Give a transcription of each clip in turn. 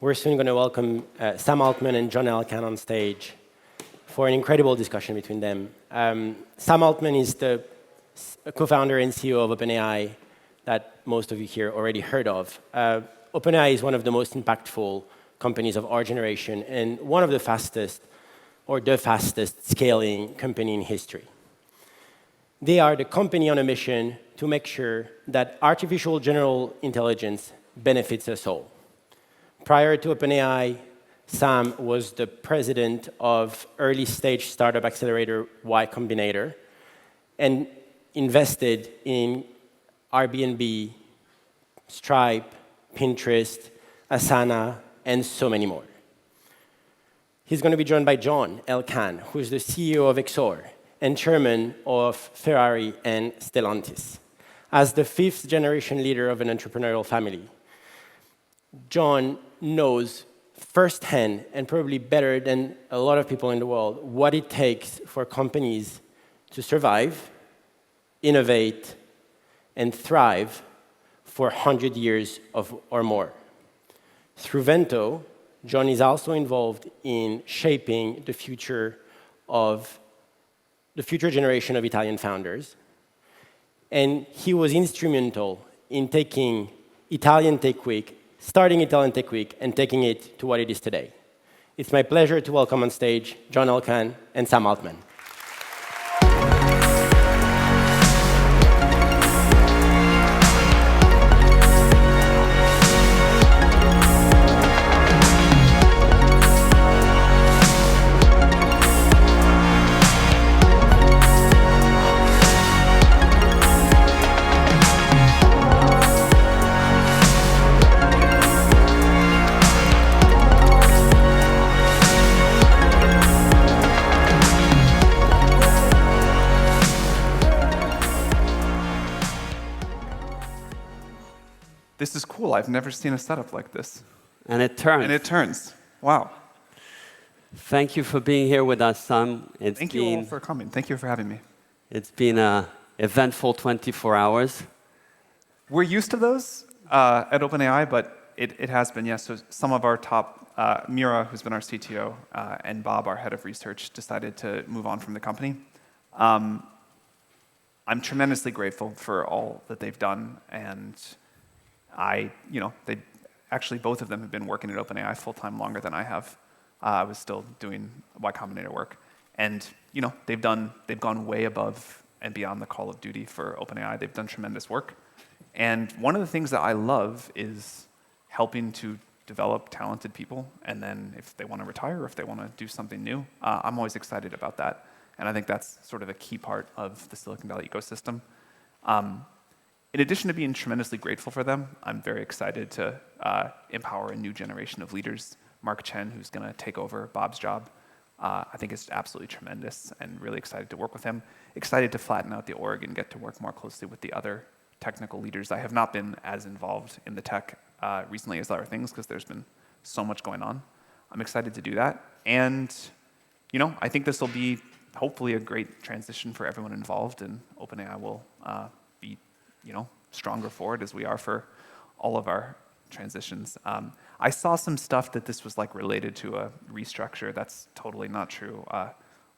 We're soon going to welcome Sam Altman and John Elkann on stage for an incredible discussion between them. Sam Altman is the co-founder and CEO of OpenAI that most of you here already heard of. OpenAI is one of the most impactful companies of our generation and one of the fastest scaling company in history. They are the company on a mission to make sure that artificial general intelligence benefits us all. Prior to OpenAI, Sam was the president of early-stage startup accelerator Y Combinator and invested in Airbnb, Stripe, Pinterest, Asana, and so many more. He's going to be joined by John Elkann, who is the CEO of Exor and chairman of Ferrari and Stellantis. As the fifth-generation leader of an entrepreneurial family, John knows firsthand, and probably better than a lot of people in the world, what it takes for companies to survive, innovate, and thrive for 100 years or more. Through Vento, John is also involved in shaping the future generation of Italian founders. And he was instrumental in taking starting Italian Tech Week and taking it to what it is today. It's my pleasure to welcome on stage John Elkann and Sam Altman. This is cool. I've never seen a setup like this. And it turns. And it turns. Wow. Thank you for being here with us, Sam. Thank you all for coming. Thank you for having me. It's been an eventful 24 hours. We're used to those at OpenAI, but it has been, yes. So some of our top, Mira, who's been our CTO, and Bob, our head of research, decided to move on from the company. I'm tremendously grateful for all that they've done, and they actually both of them have been working at OpenAI full-time longer than I have. I was still doing Y Combinator work. And, they've gone way above and beyond the call of duty for OpenAI. They've done tremendous work. And one of the things that I love is helping to develop talented people. And then if they want to retire or if they want to do something new, I'm always excited about that. And I think that's sort of a key part of the Silicon Valley ecosystem. In addition to being tremendously grateful for them, I'm very excited to empower a new generation of leaders. Mark Chen, who's going to take over Bob's job, I think is absolutely tremendous and really excited to work with him. Excited to flatten out the org and get to work more closely with the other technical leaders. I have not been as involved in the tech recently as other things because there's been so much going on. I'm excited to do that. And, I think this will be hopefully a great transition for everyone involved, and OpenAI will be stronger for it as we are for all of our transitions. I saw some stuff that this was related to a restructure. That's totally not true.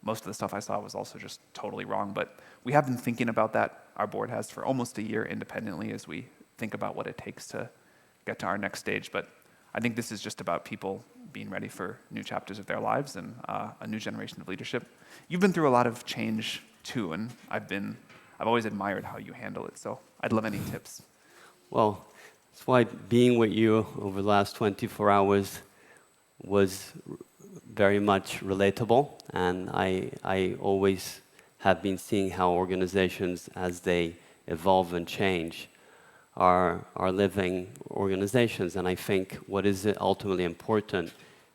Most of the stuff I saw was also just totally wrong, but we have been thinking about that. Our board has for almost a year independently as we think about what it takes to get to our next stage. But I think this is just about people being ready for new chapters of their lives and a new generation of leadership. You've been through a lot of change too, and I've always admired how you handle it, so I'd love any tips. Well, that's why being with you over the last 24 hours was very much relatable, and I always have been seeing how organizations, as they evolve and change, are living organizations. And I think what is ultimately important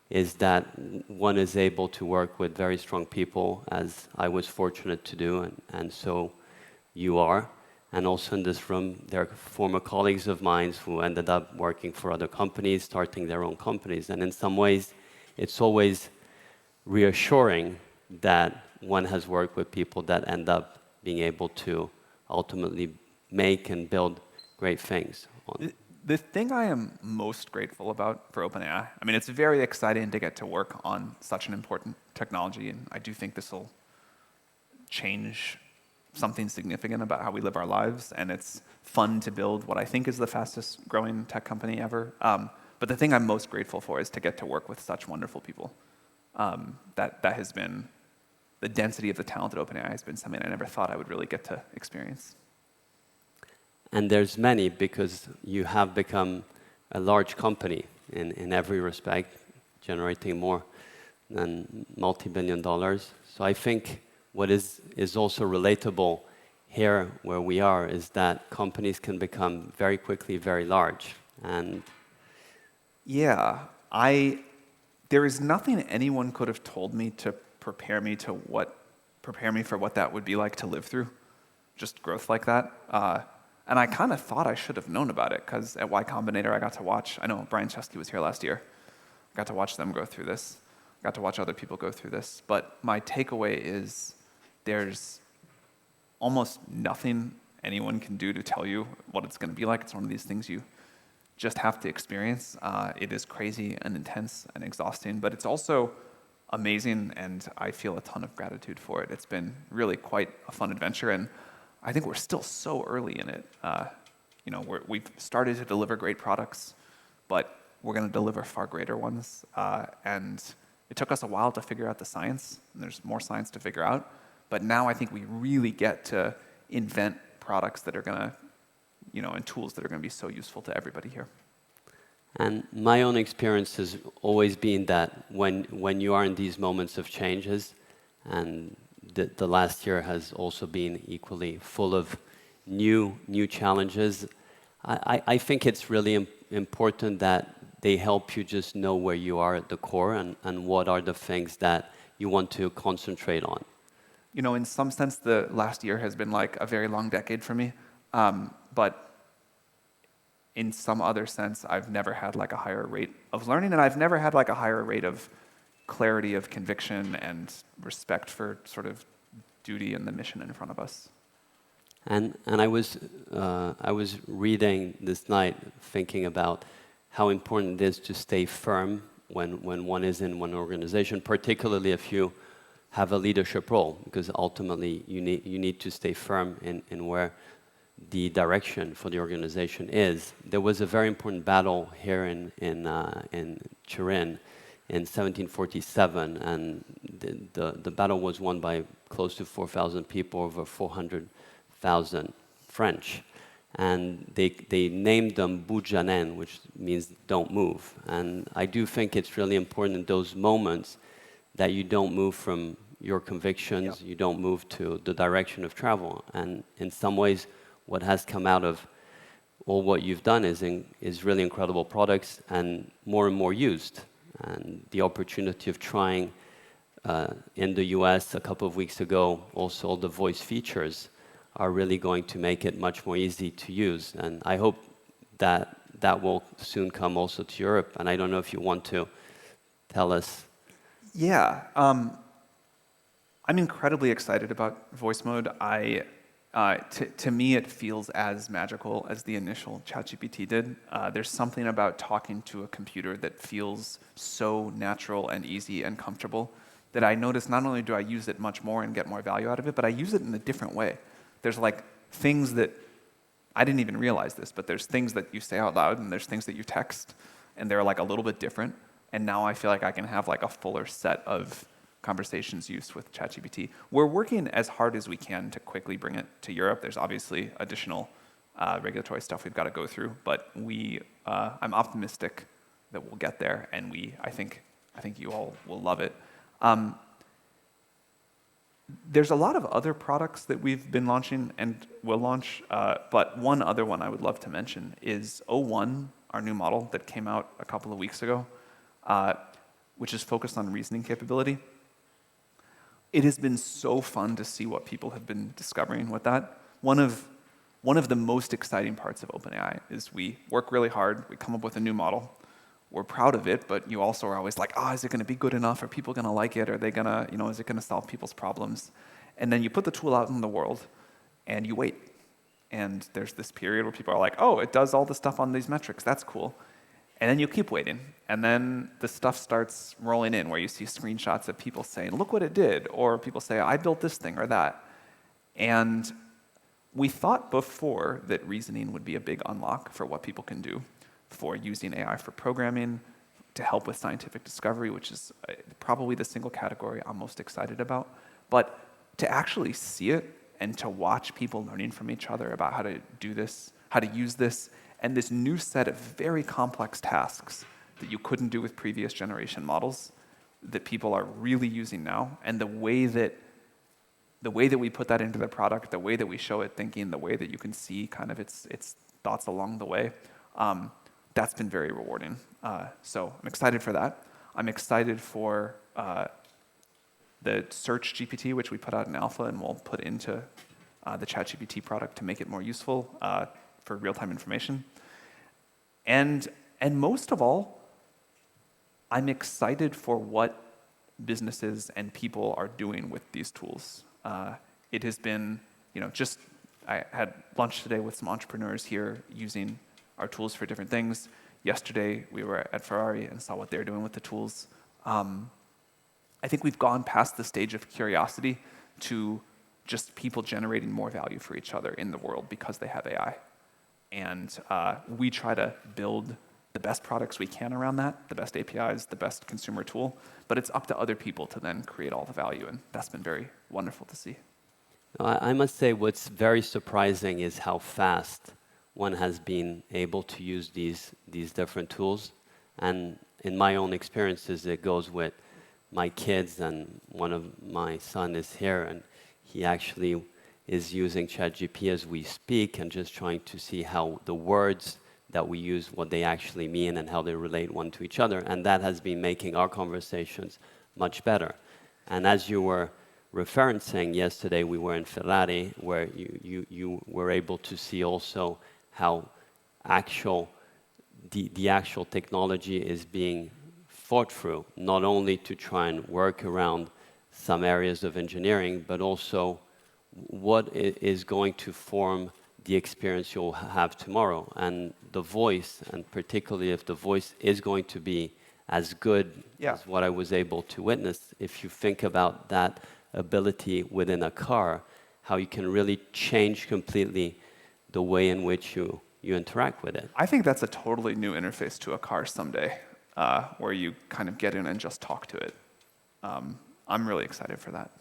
is that one is able to work with very strong people, as I was fortunate to do, and so you are. And also in this room, there are former colleagues of mine who ended up working for other companies, starting their own companies. And in some ways, it's always reassuring that one has worked with people that end up being able to ultimately make and build great things. The thing I am most grateful about for OpenAI, I mean, it's very exciting to get to work on such an important technology, and I do think this will change something significant about how we live our lives, and it's fun to build what I think is the fastest growing tech company ever. But the thing I'm most grateful for is to get to work with such wonderful people. That has been, the density of the talent at OpenAI has been something I never thought I would really get to experience. And there's many, because you have become a large company in every respect, generating more than multi-billion dollars. So I think what is also relatable here where we are is that companies can become very quickly very large. And yeah, there is nothing anyone could have told me to prepare me for what that would be like to live through, just growth like that. And I kind of thought I should have known about it, because at Y Combinator I got to watch, I know Brian Chesky was here last year, I got to watch them go through this, I got to watch other people go through this, but my takeaway is there's almost nothing anyone can do to tell you what it's going to be like. It's one of these things you just have to experience. It is crazy and intense and exhausting, but it's also amazing, and I feel a ton of gratitude for it. It's been really quite a fun adventure, and I think we're still so early in it. We've started to deliver great products, but we're going to deliver far greater ones. And it took us a while to figure out the science, and there's more science to figure out. But now I think we really get to invent products that are going to, and tools that are going to be so useful to everybody here. And my own experience has always been that when you are in these moments of changes, and the last year has also been equally full of new challenges, I think it's really important that they help you just know where you are at the core and what are the things that you want to concentrate on. In some sense, the last year has been like a very long decade for me. But in some other sense, I've never had like a higher rate of learning, and I've never had like a higher rate of clarity of conviction and respect for sort of duty and the mission in front of us. And I was reading this night, thinking about how important it is to stay firm when one is in one organization, particularly if you have a leadership role, because ultimately you need to stay firm in where the direction for the organization is. There was a very important battle here in Turin in 1747, and the battle was won by close to 4,000 people, over 400,000 French. And they named them Boujanen, which means don't move. And I do think it's really important in those moments that you don't move from your convictions, you don't move to the direction of travel. And in some ways, what has come out of all what you've done is really incredible products and more used. And the opportunity of trying in the US a couple of weeks ago, also all the voice features are really going to make it much more easy to use. And I hope that will soon come also to Europe. And I don't know if you want to tell us. Yeah, I'm incredibly excited about voice mode. To me, it feels as magical as the initial ChatGPT did. There's something about talking to a computer that feels so natural and easy and comfortable that I notice not only do I use it much more and get more value out of it, but I use it in a different way. There's like things that, I didn't even realize this, but there's things that you say out loud and there's things that you text, and they're like a little bit different. And now I feel like I can have like a fuller set of conversations used with ChatGPT. We're working as hard as we can to quickly bring it to Europe. There's obviously additional regulatory stuff we've got to go through, but I'm optimistic that we'll get there, and I think you all will love it. There's a lot of other products that we've been launching and will launch, but one other one I would love to mention is O1, our new model that came out a couple of weeks ago, which is focused on reasoning capability. It has been so fun to see what people have been discovering with that. One of the most exciting parts of OpenAI is we work really hard, we come up with a new model, we're proud of it, but you also are always like, is it going to be good enough? Are people going to like it? Are they going to, is it going to solve people's problems? And then you put the tool out in the world, and you wait. And there's this period where people are like, oh, it does all the stuff on these metrics. That's cool. And then you keep waiting. And then the stuff starts rolling in where you see screenshots of people saying, look what it did. Or people say, I built this thing or that. And we thought before that reasoning would be a big unlock for what people can do for using AI for programming, to help with scientific discovery, which is probably the single category I'm most excited about. But to actually see it and to watch people learning from each other about how to do this, how to use this, and this new set of very complex tasks that you couldn't do with previous generation models that people are really using now, and the way that we put that into the product, the way that we show it thinking, the way that you can see kind of its thoughts along the way, that's been very rewarding. So I'm excited for that. I'm excited for the search GPT, which we put out in alpha and we'll put into the ChatGPT product to make it more useful for real-time information. And most of all, I'm excited for what businesses and people are doing with these tools. It has been, I had lunch today with some entrepreneurs here using our tools for different things. Yesterday, we were at Ferrari and saw what they're doing with the tools. I think we've gone past the stage of curiosity to just people generating more value for each other in the world because they have AI. And we try to build the best products we can around that, the best APIs, the best consumer tool, but it's up to other people to then create all the value, and that's been very wonderful to see. I must say what's very surprising is how fast one has been able to use these different tools. And in my own experiences, it goes with my kids, and one of my son is here, and he actually is using ChatGPT as we speak and just trying to see how the words that we use, what they actually mean and how they relate one to each other. And that has been making our conversations much better. And as you were referencing yesterday, we were in Ferrari, where you were able to see also how the actual technology is being thought through, not only to try and work around some areas of engineering, but also what is going to form the experience you'll have tomorrow. And the voice, and particularly if the voice is going to be as good as what I was able to witness, if you think about that ability within a car, how you can really change completely the way in which you interact with it. I think that's a totally new interface to a car someday, where you kind of get in and just talk to it. I'm really excited for that.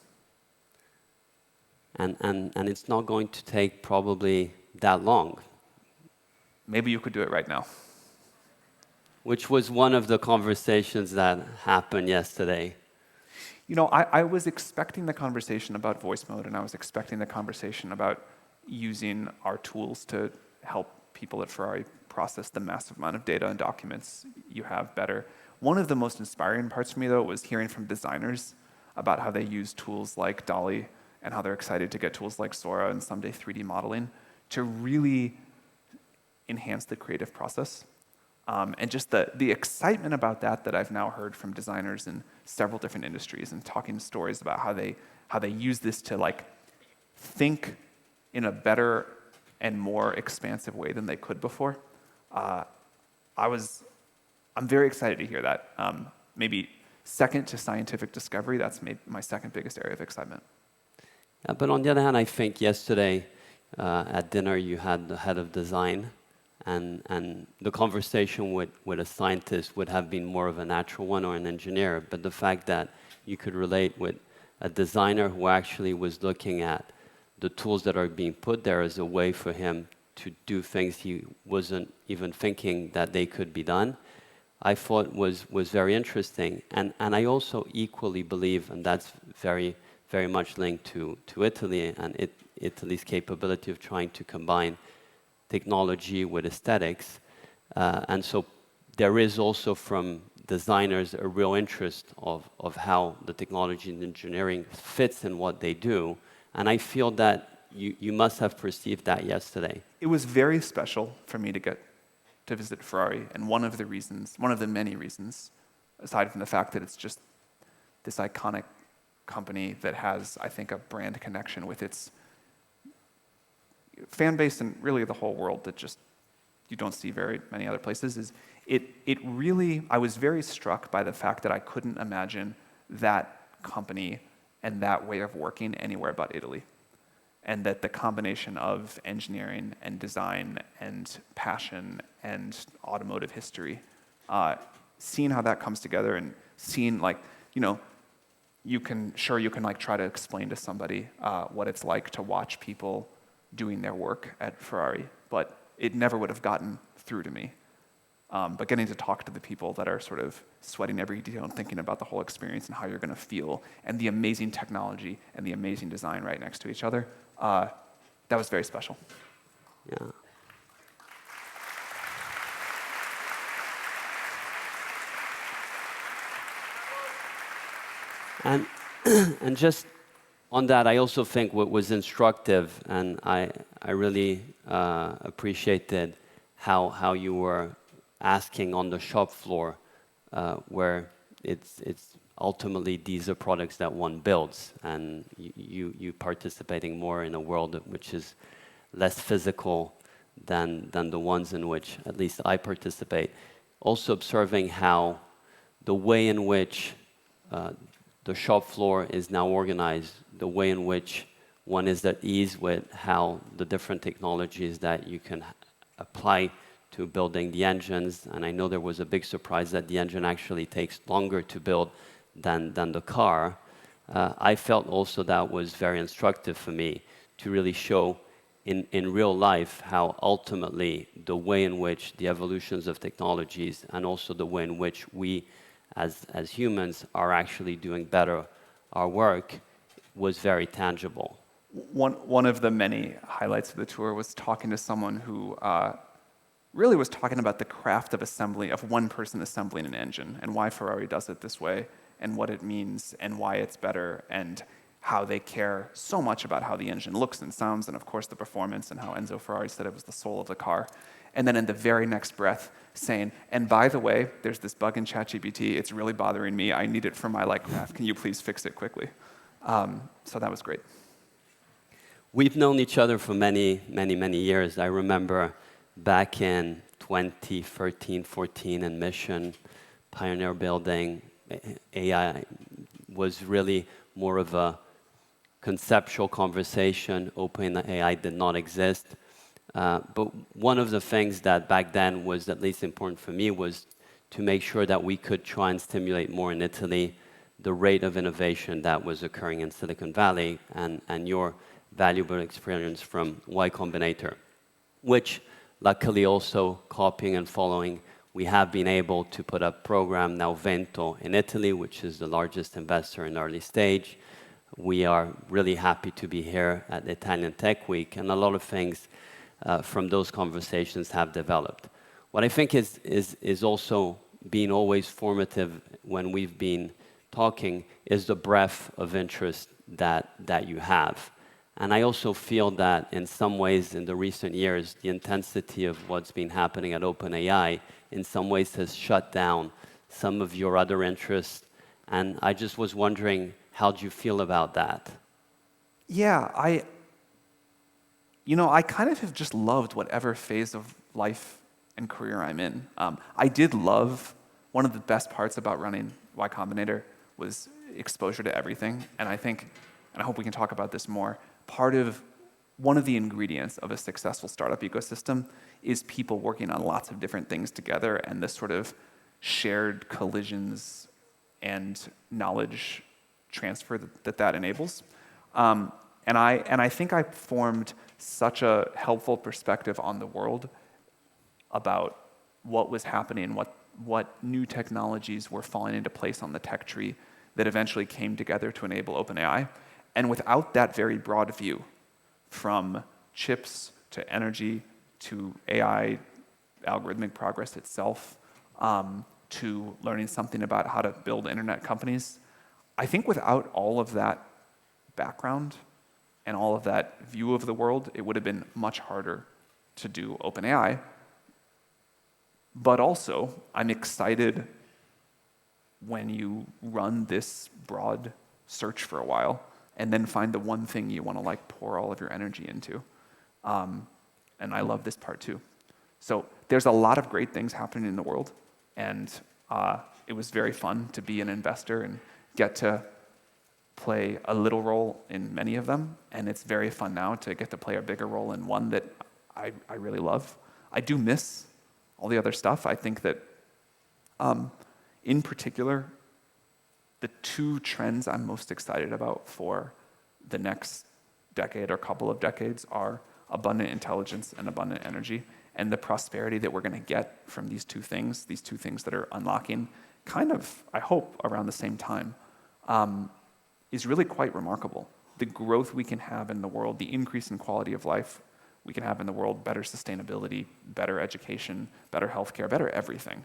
And it's not going to take probably that long. Maybe you could do it right now. Which was one of the conversations that happened yesterday. I was expecting the conversation about voice mode, and I was expecting the conversation about using our tools to help people at Ferrari process the massive amount of data and documents you have better. One of the most inspiring parts for me, though, was hearing from designers about how they use tools like DALL-E and how they're excited to get tools like Sora and someday 3D modeling to really enhance the creative process. And just the excitement about that I've now heard from designers in several different industries, and talking stories about how they use this to think in a better and more expansive way than they could before. I'm very excited to hear that. Maybe second to scientific discovery, that's my second biggest area of excitement. But on the other hand, I think yesterday at dinner you had the head of design, and the conversation with a scientist would have been more of a natural one, or an engineer. But the fact that you could relate with a designer who actually was looking at the tools that are being put there as a way for him to do things he wasn't even thinking that they could be done, I thought was very interesting. And I also equally believe, and that's very, very much linked to Italy and Italy's capability of trying to combine technology with aesthetics. And so there is also from designers a real interest of how the technology and engineering fits in what they do. And I feel that you must have perceived that yesterday. It was very special for me to get to visit Ferrari, and one of the many reasons, aside from the fact that it's just this iconic company that has, I think, a brand connection with its fan base and really the whole world that just you don't see very many other places, is it really, I was very struck by the fact that I couldn't imagine that company and that way of working anywhere but Italy. And that the combination of engineering and design and passion and automotive history, seeing how that comes together and seeing you can try to explain to somebody what it's like to watch people doing their work at Ferrari, but it never would have gotten through to me. But getting to talk to the people that are sort of sweating every detail and thinking about the whole experience and how you're going to feel, and the amazing technology and the amazing design right next to each other, that was very special. Yeah. And just on that, I also think what was instructive, and I really appreciated how you were asking on the shop floor, where it's ultimately these are products that one builds, and you participating more in a world which is less physical than the ones in which at least I participate. Also observing how the way in which the shop floor is now organized, the way in which one is at ease with how the different technologies that you can apply to building the engines. And I know there was a big surprise that the engine actually takes longer to build than the car. I felt also that was very instructive for me to really show in real life how ultimately the way in which the evolutions of technologies and also the way in which we as humans are actually doing better our work was very tangible. One of the many highlights of the tour was talking to someone who really was talking about the craft of assembly, of one person assembling an engine, and why Ferrari does it this way, and what it means, and why it's better, and how they care so much about how the engine looks and sounds, and of course the performance, and how Enzo Ferrari said it was the soul of the car. And then in the very next breath saying, and by the way, there's this bug in ChatGPT, it's really bothering me, I need it for my graph, can you please fix it quickly? So that was great. We've known each other for many, many, many years. I remember back in 2013, 14 in Mission, Pioneer Building, AI was really more of a conceptual conversation. OpenAI did not exist. But one of the things that back then was at least important for me was to make sure that we could try and stimulate more in Italy the rate of innovation that was occurring in Silicon Valley, and your valuable experience from Y Combinator, which luckily also copying and following, we have been able to put a program now Vento in Italy, which is the largest investor in early stage. We are really happy to be here at the Italian Tech Week, and a lot of things from those conversations have developed. What I think is also being always formative when we've been talking is the breadth of interest that you have. And I also feel that in some ways in the recent years, the intensity of what's been happening at OpenAI in some ways has shut down some of your other interests. And I just was wondering, how do you feel about that? Yeah, I kind of have just loved whatever phase of life and career I'm in. I did love, one of the best parts about running Y Combinator was exposure to everything. And I think, and I hope we can talk about this more, one of the ingredients of a successful startup ecosystem is people working on lots of different things together and the sort of shared collisions and knowledge transfer that enables. And I think I formed such a helpful perspective on the world about what was happening, what new technologies were falling into place on the tech tree that eventually came together to enable OpenAI. And without that very broad view, from chips to energy to AI, algorithmic progress itself, to learning something about how to build internet companies, I think without all of that background and all of that view of the world, it would have been much harder to do OpenAI. But also, I'm excited when you run this broad search for a while and then find the one thing you want to pour all of your energy into. And I love this part too. So there's a lot of great things happening in the world, and it was very fun to be an investor and get to play a little role in many of them, and it's very fun now to get to play a bigger role in one that I really love. I do miss all the other stuff. I think that, in particular, the two trends I'm most excited about for the next decade or couple of decades are abundant intelligence and abundant energy, and the prosperity that we're going to get from these two things that are unlocking kind of, I hope, around the same time, is really quite remarkable. The growth we can have in the world, the increase in quality of life we can have in the world, better sustainability, better education, better healthcare, better everything.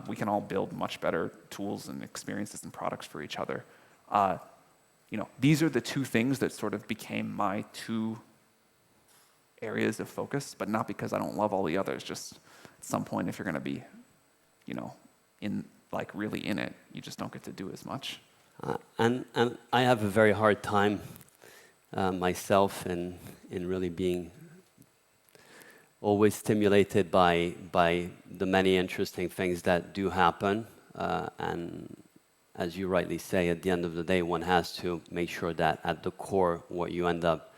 We can all build much better tools and experiences and products for each other. These are the two things that sort of became my two areas of focus, but not because I don't love all the others. Just at some point, if you're going to be, really in it, you just don't get to do as much. And I have a very hard time myself in really being always stimulated by the many interesting things that do happen. And as you rightly say, at the end of the day, one has to make sure that at the core, what you end up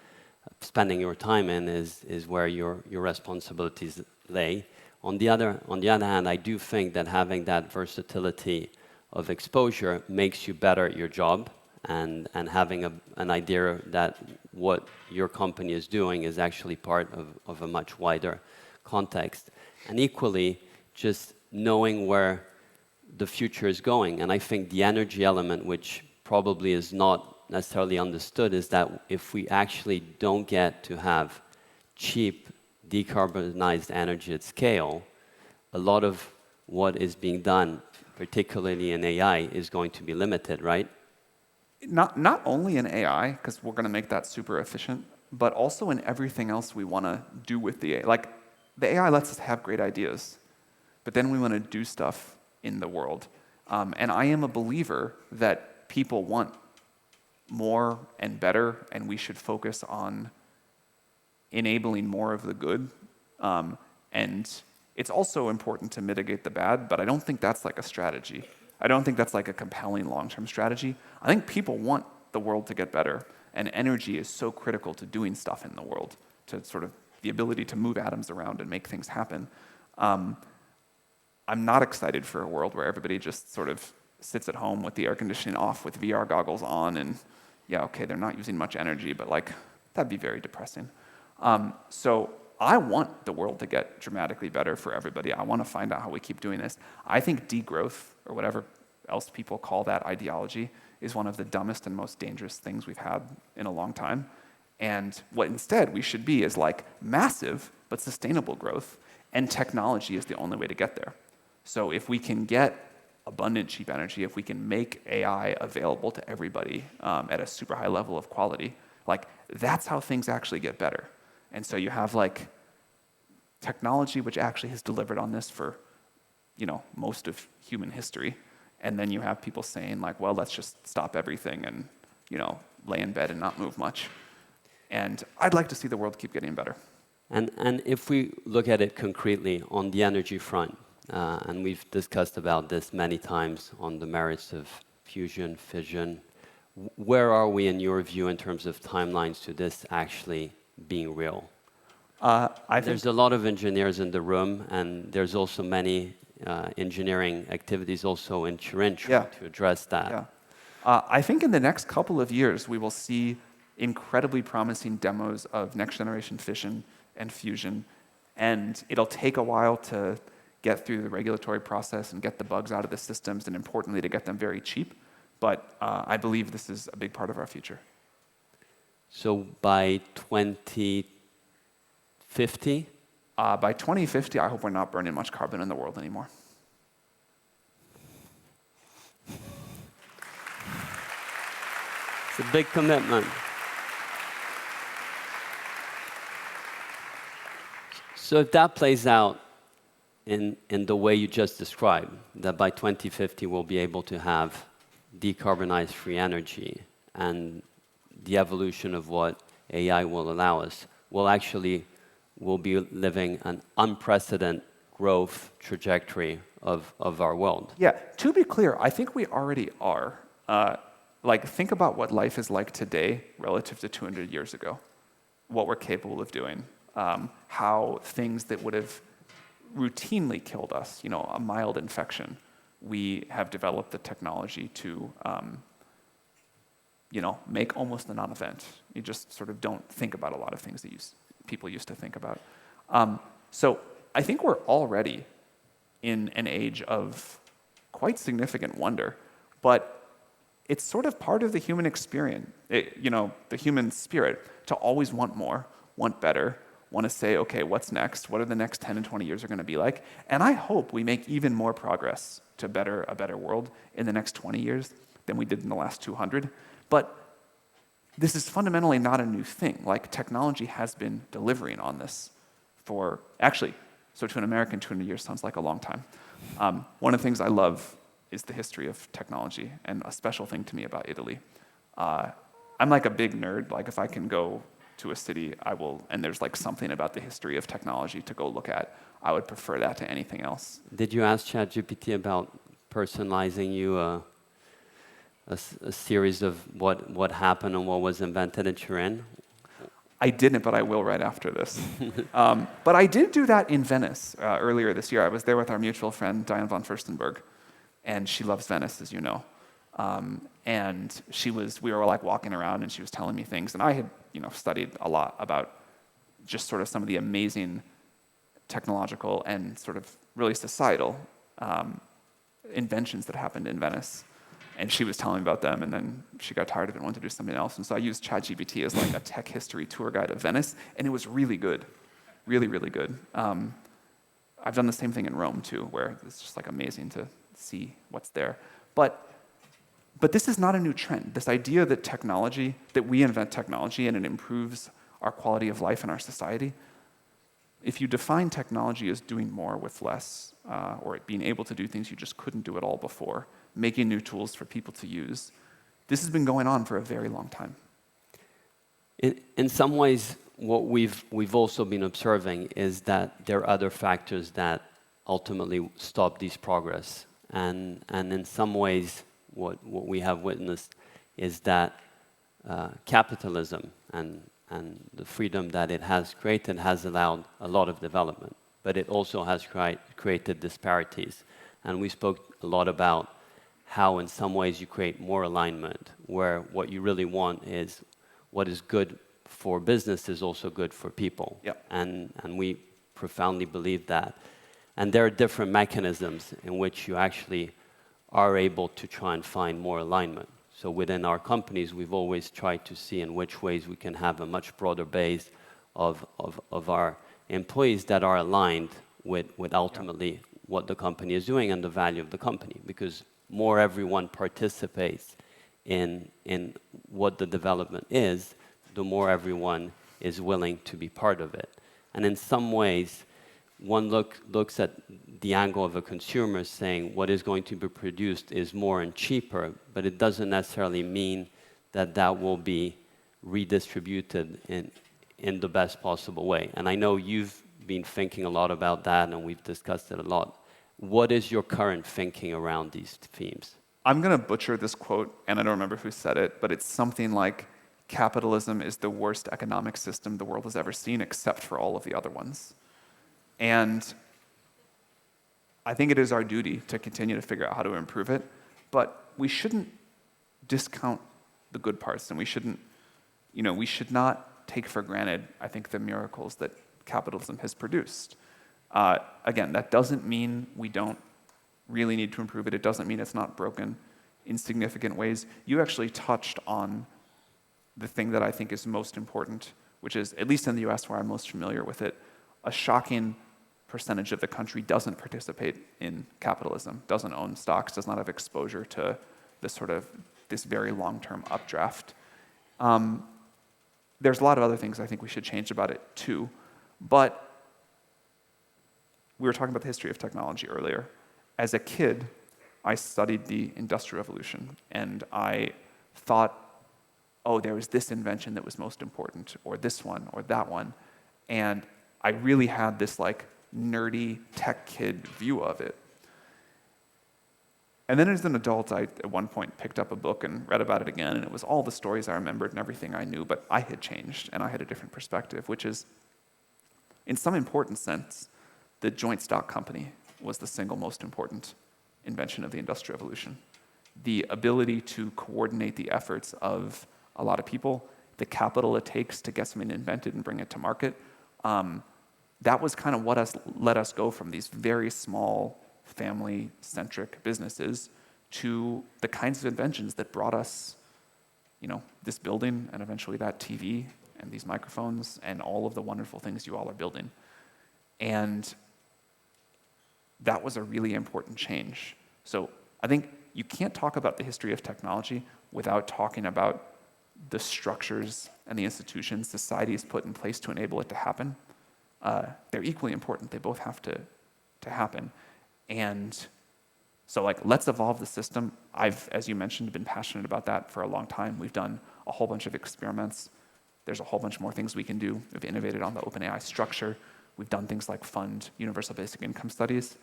spending your time in is where your responsibilities lay. On the other hand, I do think that having that versatility of exposure makes you better at your job, and having an idea that what your company is doing is actually part of a much wider context. And equally, just knowing where the future is going. And I think the energy element, which probably is not necessarily understood, is that if we actually don't get to have cheap, decarbonized energy at scale, a lot of what is being done, particularly in AI, is going to be limited, right? Not only in AI, because we're going to make that super efficient, but also in everything else we want to do with the AI. Like, the AI lets us have great ideas, but then we want to do stuff in the world. And I am a believer that people want more and better, and we should focus on enabling more of the good. And it's also important to mitigate the bad, but I don't think that's like a strategy. I don't think that's like a compelling long-term strategy. I think people want the world to get better, and energy is so critical to doing stuff in the world, to sort of the ability to move atoms around and make things happen. I'm not excited for a world where everybody just sort of sits at home with the air conditioning off with VR goggles on and, yeah, okay, they're not using much energy, but like, that'd be very depressing. So I want the world to get dramatically better for everybody. I want to find out how we keep doing this. I think degrowth, or whatever else people call that ideology, is one of the dumbest and most dangerous things we've had in a long time. And what instead we should be is like massive but sustainable growth, and technology is the only way to get there. So if we can get abundant, cheap energy, if we can make AI available to everybody at a super high level of quality, like that's how things actually get better. And so you have like technology which actually has delivered on this for, most of human history. And then you have people saying like, well, let's just stop everything and, lay in bed and not move much. And I'd like to see the world keep getting better. And if we look at it concretely on the energy front, and we've discussed about this many times on the merits of fusion, fission, where are we in your view in terms of timelines to this actually being real? There's a lot of engineers in the room, and there's also many engineering activities also in Turin to address that. Yeah. I think in the next couple of years, we will see incredibly promising demos of next-generation fission and fusion, and it'll take a while to get through the regulatory process and get the bugs out of the systems, and importantly, to get them very cheap. But I believe this is a big part of our future. So by 2050? By 2050, I hope we're not burning much carbon in the world anymore. It's a big commitment. So if that plays out in the way you just described, that by 2050 we'll be able to have decarbonized free energy, and the evolution of what AI will allow us, we'll be living an unprecedented growth trajectory of our world. Yeah, to be clear, I think we already are. Think about what life is like today relative to 200 years ago, what we're capable of doing, how things that would have routinely killed us, a mild infection, we have developed the technology to, make almost a non-event. You just sort of don't think about a lot of things that people used to think about. So I think we're already in an age of quite significant wonder, but it's sort of part of the human experience, the human spirit, to always want more, want better, want to say, okay, what's next? What are the next 10 and 20 years are going to be like? And I hope we make even more progress to a better world in the next 20 years than we did in the last 200. But this is fundamentally not a new thing. Like, technology has been delivering on this for, actually, so to an American, 200 years sounds like a long time. One of the things I love is the history of technology, and a special thing to me about Italy. I'm like a big nerd. Like, if I can go to a city, I will, and there's like something about the history of technology to go look at, I would prefer that to anything else. Did you ask ChatGPT about personalizing you a series of what happened and what was invented at Turin? I didn't, but I will right after this. But I did do that in Venice earlier this year. I was there with our mutual friend, Diane von Furstenberg, and she loves Venice, as you know. And we were like walking around, and she was telling me things, and I had studied a lot about just sort of some of the amazing technological and sort of really societal inventions that happened in Venice. And she was telling me about them, and then she got tired of it and wanted to do something else. And so I used ChatGPT as like a tech history tour guide of Venice, and it was really good, really, really good. I've done the same thing in Rome too, where it's just like amazing to see what's there. But this is not a new trend. This idea that we invent technology and it improves our quality of life in our society. If you define technology as doing more with less, or it being able to do things you just couldn't do at all before, making new tools for people to use, this has been going on for a very long time. In some ways, what we've also been observing is that there are other factors that ultimately stop this progress. And in some ways, what we have witnessed is that capitalism and the freedom that it has created has allowed a lot of development, but it also has created disparities. And we spoke a lot about how in some ways you create more alignment, where what you really want is what is good for business is also good for people. Yep. And we profoundly believe that. And there are different mechanisms in which you actually are able to try and find more alignment. So within our companies, we've always tried to see in which ways we can have a much broader base of our employees that are aligned with ultimately what the company is doing and the value of the company. Because more everyone participates in what the development is, the more everyone is willing to be part of it. And in some ways, one looks at the angle of a consumer saying what is going to be produced is more and cheaper, but it doesn't necessarily mean that that will be redistributed in the best possible way. And I know you've been thinking a lot about that, and we've discussed it a lot. What is your current thinking around these themes? I'm going to butcher this quote, and I don't remember who said it, but it's something like, capitalism is the worst economic system the world has ever seen, except for all of the other ones. And I think it is our duty to continue to figure out how to improve it, but we shouldn't discount the good parts, and we should not take for granted, I think, the miracles that capitalism has produced. Again, that doesn't mean we don't really need to improve it. It doesn't mean it's not broken in significant ways. You actually touched on the thing that I think is most important, which is, at least in the US where I'm most familiar with it, a shocking percentage of the country doesn't participate in capitalism, doesn't own stocks, does not have exposure to this very long-term updraft. There's a lot of other things I think we should change about it too, but we were talking about the history of technology earlier. As a kid, I studied the Industrial Revolution, and I thought oh, there was this invention that was most important, or this one, or that one. And I really had this like nerdy tech kid view of it. And then as an adult, I at one point picked up a book and read about it again, and it was all the stories I remembered and everything I knew, but I had changed, and I had a different perspective, which is, in some important sense, the joint stock company was the single most important invention of the Industrial Revolution. The ability to coordinate the efforts of a lot of people, the capital it takes to get something invented and bring it to market, that was kind of what let us go from these very small, family-centric businesses to the kinds of inventions that brought us, this building and eventually that TV and these microphones and all of the wonderful things you all are building. And that was a really important change. So I think you can't talk about the history of technology without talking about the structures and the institutions society has put in place to enable it to happen. They're equally important. They both have to happen. And so let's evolve the system. I've, as you mentioned, been passionate about that for a long time. We've done a whole bunch of experiments. There's a whole bunch more things we can do. We've innovated on the OpenAI structure. We've done things like fund universal basic income studies.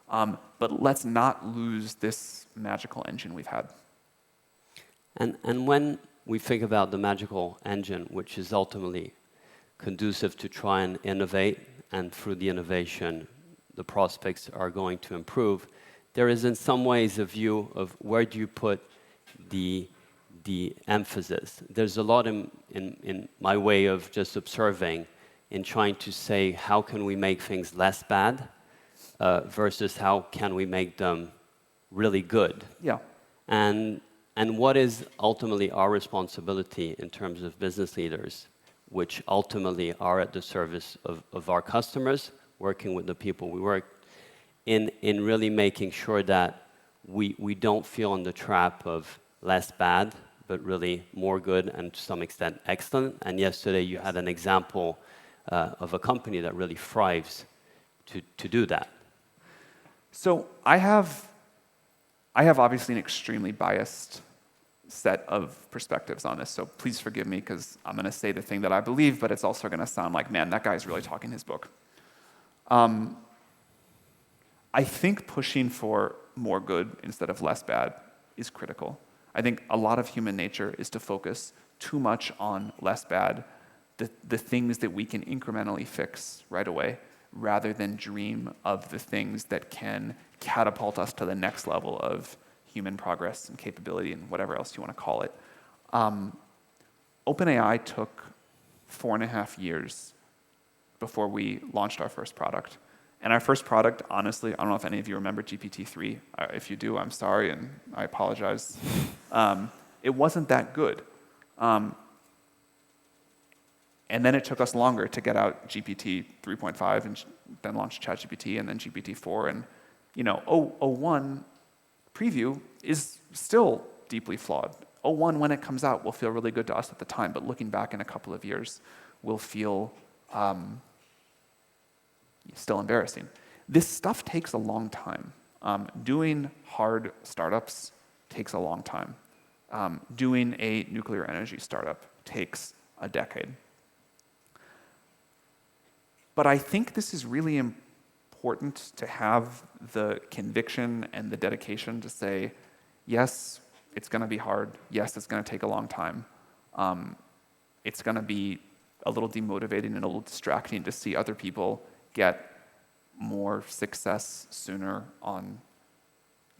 But let's not lose this magical engine we've had. And when we think about the magical engine, which is ultimately conducive to try and innovate, and through the innovation, the prospects are going to improve, there is in some ways a view of where do you put the emphasis. There's a lot in my way of just observing in trying to say how can we make things less bad versus how can we make them really good. Yeah. And what is ultimately our responsibility in terms of business leaders, which ultimately are at the service of our customers, working with the people we work, in really making sure that we don't feel in the trap of less bad, but really more good and to some extent excellent. And yesterday you had an example of a company that really thrives to do that. So I have obviously an extremely biased set of perspectives on this, so please forgive me because I'm going to say the thing that I believe, but it's also going to sound like, man, that guy's really talking his book. I think pushing for more good instead of less bad is critical. I think a lot of human nature is to focus too much on less bad, the things that we can incrementally fix right away, rather than dream of the things that can catapult us to the next level of human progress and capability and whatever else you want to call it. OpenAI took 4.5 years before we launched our first product. And our first product, honestly, I don't know if any of you remember GPT-3. If you do, I'm sorry, and I apologize. It wasn't that good. And then it took us longer to get out GPT 3.5 and then launch ChatGPT and then GPT-4. And 0.1 preview is still deeply flawed. 0.1, when it comes out, will feel really good to us at the time, but looking back in a couple of years, will feel still embarrassing. This stuff takes a long time. Doing hard startups takes a long time. Doing a nuclear energy startup takes a decade. But I think this is really important to have the conviction and the dedication to say, yes, it's going to be hard. Yes, it's going to take a long time. It's going to be a little demotivating and a little distracting to see other people get more success sooner on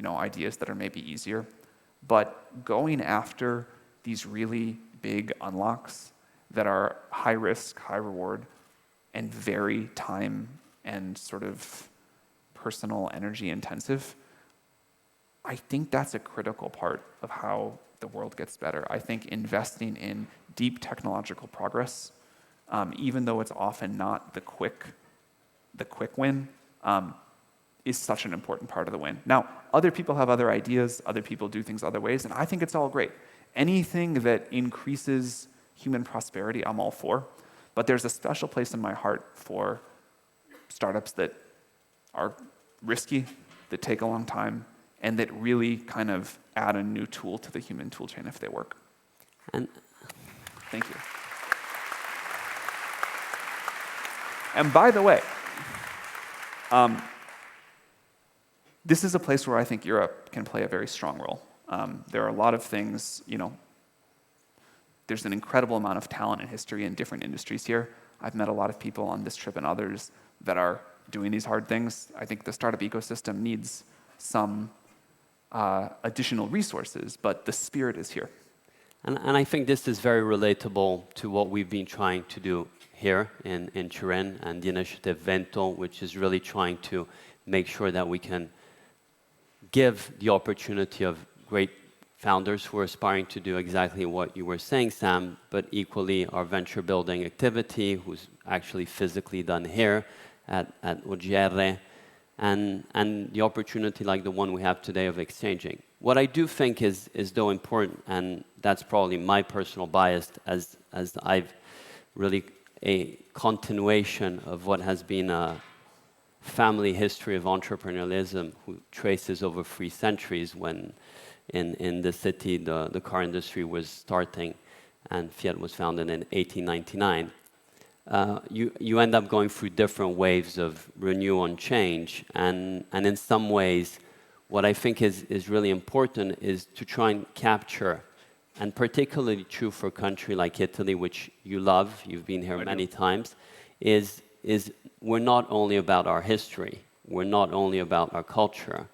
ideas that are maybe easier. But going after these really big unlocks that are high risk, high reward, and very time and sort of personal energy intensive, I think that's a critical part of how the world gets better. I think investing in deep technological progress, even though it's often not the quick win, is such an important part of the win. Now, other people have other ideas, other people do things other ways, and I think it's all great. Anything that increases human prosperity, I'm all for. But there's a special place in my heart for startups that are risky, that take a long time, and that really kind of add a new tool to the human tool chain if they work. And Thank you. And by the way, this is a place where I think Europe can play a very strong role. There are a lot of things, there's an incredible amount of talent and history in different industries here. I've met a lot of people on this trip and others that are doing these hard things. I think the startup ecosystem needs some additional resources, but the spirit is here. And I think this is very relatable to what we've been trying to do here in Turin and the initiative Vento, which is really trying to make sure that we can give the opportunity of great founders who are aspiring to do exactly what you were saying, Sam, but equally our venture building activity, who's actually physically done here at OGR, and the opportunity like the one we have today of exchanging. What I do think is though important, and that's probably my personal bias as I've really a continuation of what has been a family history of entrepreneurialism who traces over 3 centuries when in the city the car industry was starting and Fiat was founded in 1899. You end up going through different waves of renewal and change, and in some ways what I think is really important is to try and capture, and particularly true for a country like Italy, which you love, you've been here many times, is we're not only about our history, we're not only about our culture,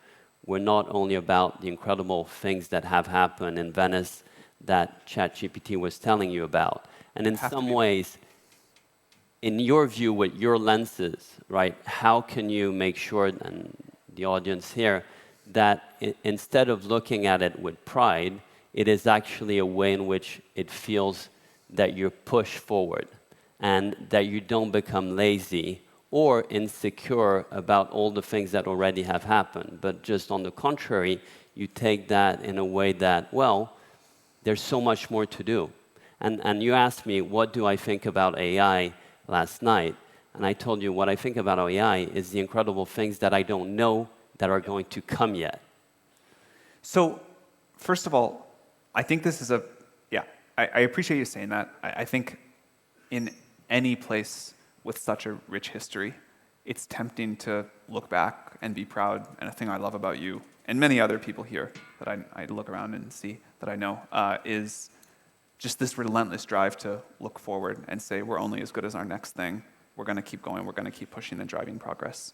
we're not only about the incredible things that have happened in Venice that ChatGPT was telling you about. And in some ways, in your view, with your lenses, right, how can you make sure, and the audience here, that instead of looking at it with pride, it is actually a way in which it feels that you're pushed forward and that you don't become lazy or insecure about all the things that already have happened, but just on the contrary, you take that in a way that, well, there's so much more to do. And you asked me, what do I think about AI last night? And I told you what I think about AI is the incredible things that I don't know that are going to come yet. So, first of all, I think this is I appreciate you saying that. I think in any place with such a rich history, it's tempting to look back and be proud. And a thing I love about you and many other people here that I look around and see that I know is just this relentless drive to look forward and say, we're only as good as our next thing. We're going to keep going. We're going to keep pushing and driving progress.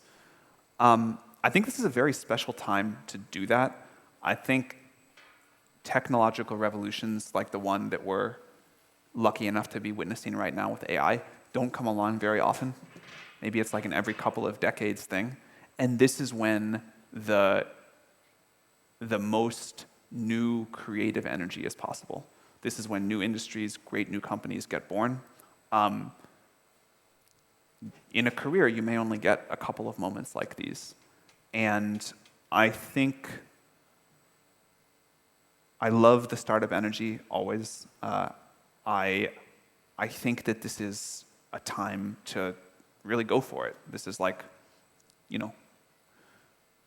I think this is a very special time to do that. I think technological revolutions like the one that we're lucky enough to be witnessing right now with AI don't come along very often. Maybe it's like an every couple of decades thing. And this is when the most new creative energy is possible. This is when new industries, great new companies get born. In a career, you may only get a couple of moments like these. And I think I love the startup energy always. I think that this is a time to really go for it. This is like,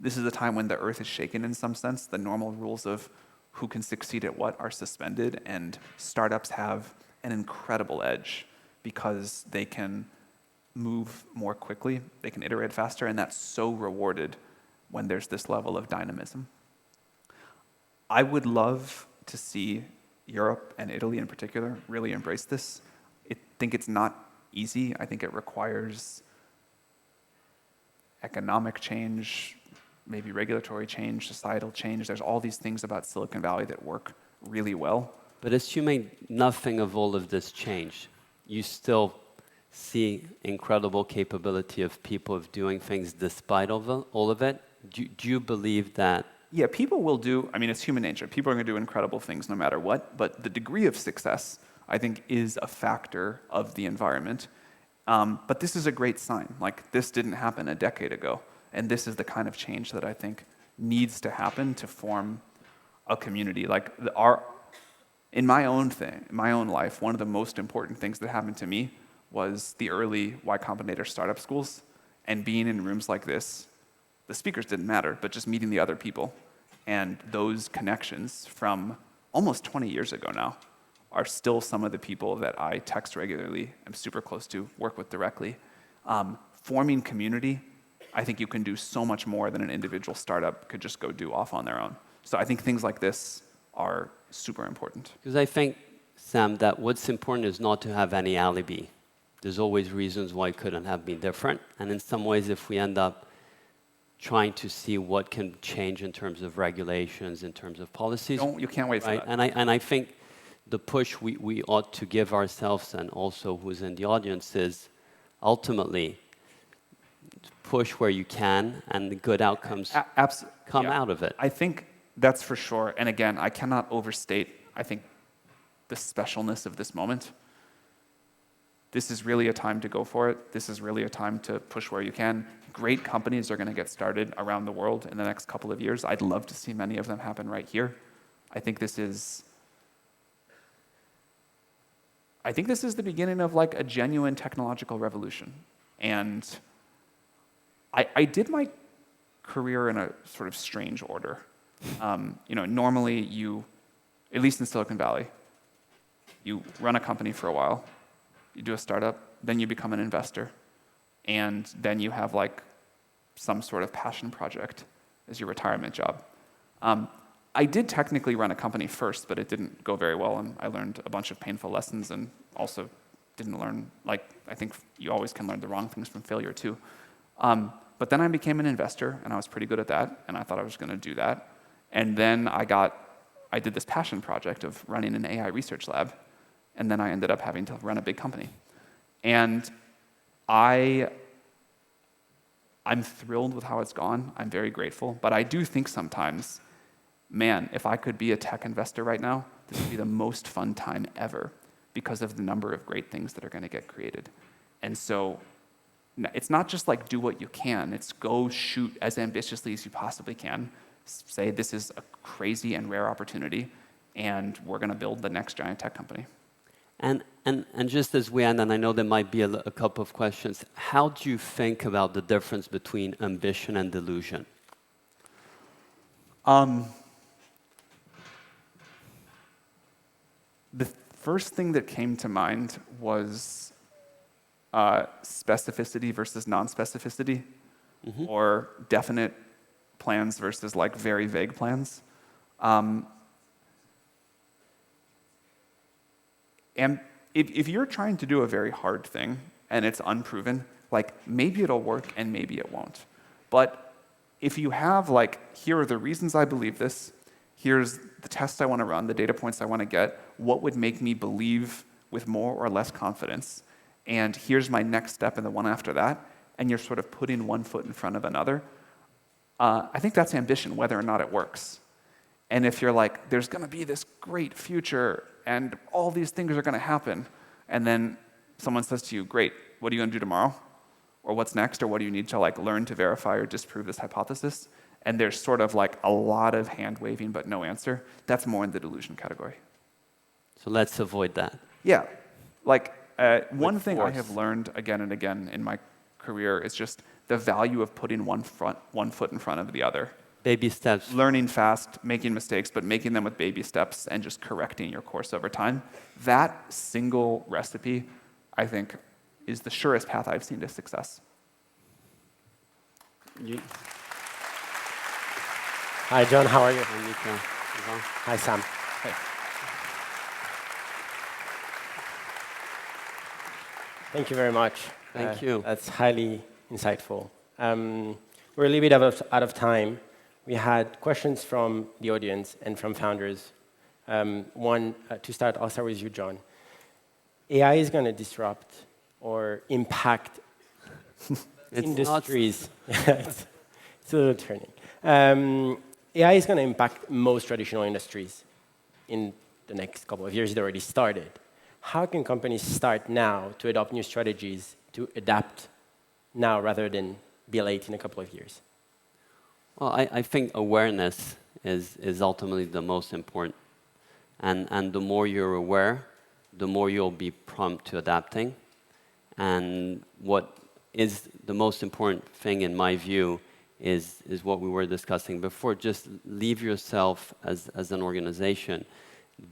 this is a time when the earth is shaken in some sense. The normal rules of who can succeed at what are suspended, and startups have an incredible edge because they can move more quickly, they can iterate faster, and that's so rewarded when there's this level of dynamism. I would love to see Europe and Italy in particular really embrace this. I think it's not easy. I think it requires economic change, maybe regulatory change, societal change. There's all these things about Silicon Valley that work really well. But assuming nothing of all of this change, you still see incredible capability of people of doing things despite all of it. Do you believe that? Yeah, people will do, it's human nature. People are going to do incredible things no matter what, but the degree of success, I think, is a factor of the environment. But this is a great sign. Like, this didn't happen a decade ago, and this is the kind of change that I think needs to happen to form a community. Like, in my own life, one of the most important things that happened to me was the early Y Combinator startup schools, and being in rooms like this. The speakers didn't matter, but just meeting the other people and those connections from almost 20 years ago now are still some of the people that I text regularly, am super close to, work with directly. Forming community, I think you can do so much more than an individual startup could just go do off on their own. So I think things like this are super important. Because I think, Sam, that what's important is not to have any alibi. There's always reasons why it couldn't have been different. And in some ways, if we end up trying to see what can change in terms of regulations, in terms of policies. You can't wait for right? that. And I think the push we ought to give ourselves and also who's in the audience is ultimately push where you can and the good outcomes come out of it. I think that's for sure. And again, I cannot overstate, I think, the specialness of this moment. This is really a time to go for it. This is really a time to push where you can. Great companies are going to get started around the world in the next couple of years. I'd love to see many of them happen right here. I think this is the beginning of like a genuine technological revolution. And I did my career in a sort of strange order. Normally you, at least in Silicon Valley, you run a company for a while, you do a startup, then you become an investor, and then you have like some sort of passion project as your retirement job. I did technically run a company first, but it didn't go very well, and I learned a bunch of painful lessons and also didn't learn, I think you always can learn the wrong things from failure too. But then I became an investor, and I was pretty good at that, and I thought I was going to do that. And then I did this passion project of running an AI research lab, and then I ended up having to run a big company. And I'm thrilled with how it's gone. I'm very grateful. But I do think sometimes, man, if I could be a tech investor right now, this would be the most fun time ever because of the number of great things that are going to get created. And so it's not just like do what you can. It's go shoot as ambitiously as you possibly can. Say this is a crazy and rare opportunity, and we're going to build the next giant tech company. And just as we end, and I know there might be a couple of questions, how do you think about the difference between ambition and delusion? The first thing that came to mind was specificity versus non-specificity, or definite plans versus like very vague plans. And if you're trying to do a very hard thing and it's unproven, like maybe it'll work and maybe it won't. But if you have like, here are the reasons I believe this, here's the tests I want to run, the data points I want to get, what would make me believe with more or less confidence, and here's my next step and the one after that, and you're sort of putting one foot in front of another, I think that's ambition, whether or not it works. And if you're like, there's going to be this great future, and all these things are going to happen, and then someone says to you, great, what are you going to do tomorrow? Or what's next? Or what do you need to like learn to verify or disprove this hypothesis? And there's sort of like a lot of hand waving but no answer. That's more in the delusion category. So let's avoid that. Yeah. Like one thing I have learned again and again in my career is just the value of putting one foot in front of the other. Baby steps. Learning fast, making mistakes, but making them with baby steps and just correcting your course over time. That single recipe, I think, is the surest path I've seen to success. Hi, John. How are you? Hi, Hi, Sam. Hey. Thank you very much. Thank you. That's highly insightful. We're a little bit out of time. We had questions from the audience and from founders. To start, I'll start with you, John. AI is going to disrupt or impact industries. It's a little turning. AI is going to impact most traditional industries in the next couple of years. It already started. How can companies start now to adopt new strategies to adapt now rather than be late in a couple of years? Well, I think awareness is ultimately the most important. And the more you're aware, the more you'll be prompt to adapting. And what is the most important thing, in my view, is what we were discussing before. Just leave yourself as an organization,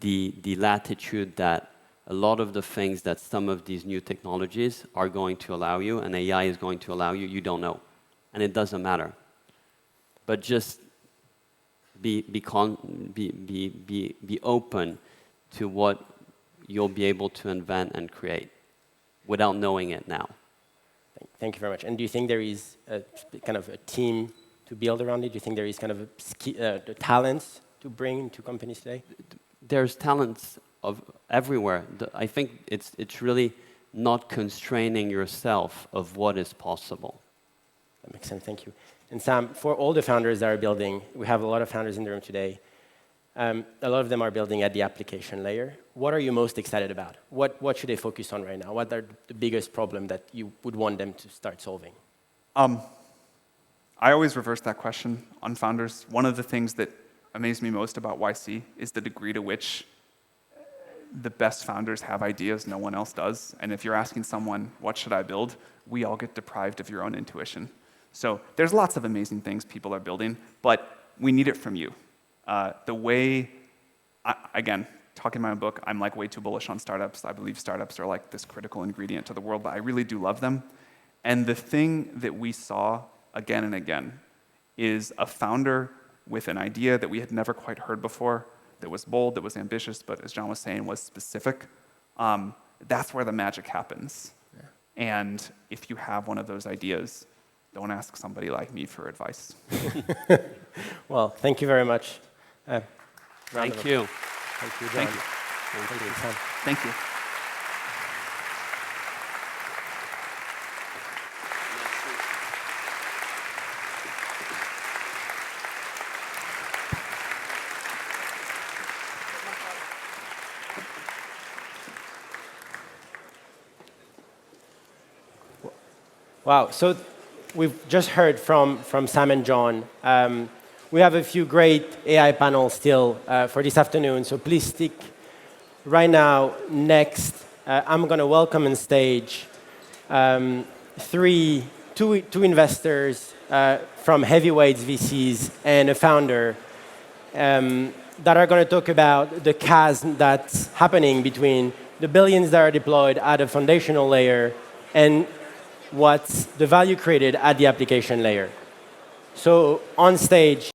the latitude that a lot of the things that some of these new technologies are going to allow you, and AI is going to allow you, you don't know. And it doesn't matter. But just be open to what you'll be able to invent and create without knowing it now. Thank you very much. And do you think there is a kind of a team to build around it? Do you think there is kind of the talents to bring to companies today? There's talents of everywhere. I think it's really not constraining yourself of what is possible. That makes sense. Thank you. And Sam, for all the founders that are building, we have a lot of founders in the room today. A lot of them are building at the application layer. What are you most excited about? What should they focus on right now? What are the biggest problems that you would want them to start solving? I always reverse that question on founders. One of the things that amazed me most about YC is the degree to which the best founders have ideas no one else does. And if you're asking someone, what should I build? We all get deprived of your own intuition. So there's lots of amazing things people are building, but we need it from you. The way, again, talking my own book, I'm like way too bullish on startups. I believe startups are like this critical ingredient to the world, but I really do love them. And the thing that we saw again and again is a founder with an idea that we had never quite heard before, that was bold, that was ambitious, but as John was saying, was specific. That's where the magic happens. Yeah. And if you have one of those ideas, don't ask somebody like me for advice. Well, thank you very much. Thank you. Thank you, John. Thank you. Thank you, Sam. Thank you. Wow, so we've just heard from Sam and John. We have a few great AI panels still for this afternoon, so please stick right now. Next, I'm going to welcome on stage two investors from Heavyweights VCs and a founder that are going to talk about the chasm that's happening between the billions that are deployed at a foundational layer and what's the value created at the application layer. So on stage,